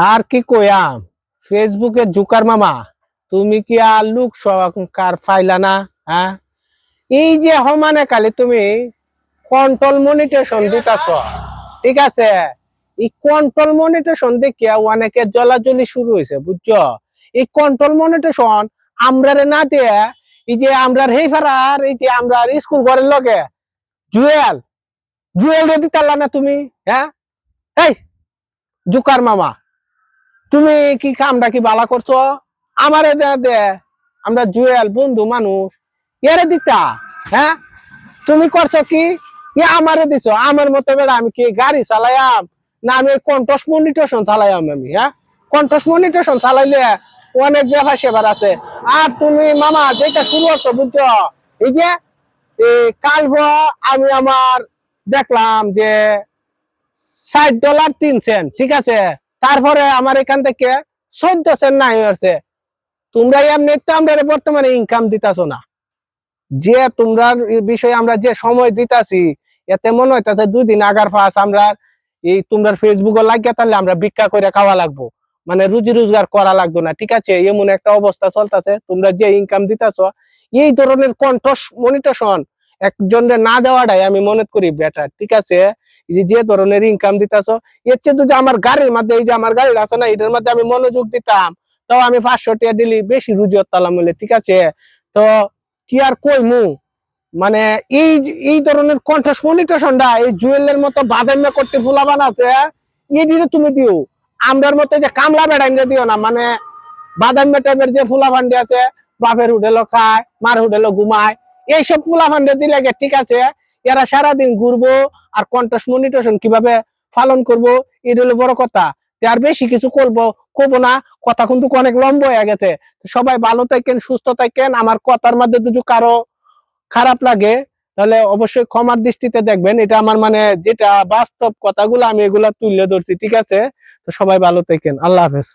আর কি কইয়াম, ফেসবুকে জুকার মামা, তুমি কি আর লুক সহকার পাইলা না? হ্যাঁ, এই যে হমানে কালি তুমি কন্ট্রোল মনিটেশন দিতাছ, ঠিক আছে? এই কন্ট্রোল মনিটেশন দেখিয়া অনেকের জ্বলাজ্বলি শুরু হয়েছে, বুঝছো? এই কন্ট্রোল মনিটেশন আমরারে না দিয়ে, এই যে আমরার হেই ফারার, এই যে আমরা স্কুল ঘরের লগে জুয়েল জুয়েল রে দিতালা না তুমি? হ্যাঁ, এই জুকার মামা, তুমি কি কামটা কি বালা করছো? আমারে দে দে, আমরা জুয়েল বন্ধু মানুষ, এরে দিতা? হ্যাঁ, তুমি করছো কি? আমারে দিছো? আমার মতো বেড়া আমি কি গাড়ি চালাইয়াম না? আমি কন্ট্রোল মনিটেশন চালাইয়াম আমি? হ্যাঁ, কন্ট্রোল মনিটেশন চালাইলে অনেক ব্যাপার সেবার আছে। আর তুমি মামা যেটা শুরু করছো, বুঝছো? এই যে কাল আমি আমার দেখলাম যে $60 3 সেন্ট, ঠিক আছে? তারপরে আমার এখান থেকে 14 সেন্ট নাই হয়েছে। তোমরা এমনি তো আমরা বর্তমানে ইনকাম দিতাছো না, যে তোমরা বিষয়ে আমরা যে সময় দিতাছি, এতে মনে হইতাছে 2 দিন আগার পাস আমরা এই তোমরা ফেসবুকে লাগিয়ে তাহলে আমরা ভিক্ষা করে খাওয়া লাগবো, মানে রুজি রোজগার করা লাগতো না, ঠিক আছে? এমন একটা অবস্থা চলতেছে। তোমরা যে ইনকাম দিতাছো, এই ধরনের কন্ট্রোল মনিটেশন একজনের না দেওয়াটাই আমি মনে করি বেটার, ঠিক আছে? যে ধরনের ইনকাম দিতাছো, এর চেয়ে যদি আমার গাড়ির মধ্যে, এই যে আমার গাড়ি আছে না, এটার মধ্যে আমি মনোযোগ দিতাম, তাও আমি 500 টাকা দিলি বেশি রুজি হতাম, ঠিক আছে? তো কি আর কইমু, মানে এই এই ধরনের কন্ট্রাস্ট মনিটেশনটা এই জুয়েলের মতো বাদাম করতে ফুলাবান আছে, এই দিনে তুমি দিও। আমরার মতো যে কামলা বেড়াইনে দিও না, মানে বাদাম টাইপের যে ফুলাবান্ডি আছে, বাপের হোটেলও খায়, মার হোটেলও ঘুমায়, এইসব ফুলাবান্ডি দিলে, ঠিক আছে? এরা সারাদিন ঘুরবো আর কন্ট্রাস্ট মনিটেশন কিভাবে পালন করবো, এটা হলো বড় কথা। আর বেশি কিছু করবো কব না, কথা কিন্তু অনেক লম্বা হয়ে গেছে। সবাই ভালো থাকেন, সুস্থ থাকেন। আমার কথার মধ্যে যদি কারো খারাপ লাগে তাহলে অবশ্যই ক্ষমার দৃষ্টিতে দেখবেন। এটা আমার মানে যেটা বাস্তব কথাগুলো আমি এগুলা তুলে ধরছি, ঠিক আছে? তো সবাই ভালো থাকেন, আল্লাহ হাফেজ।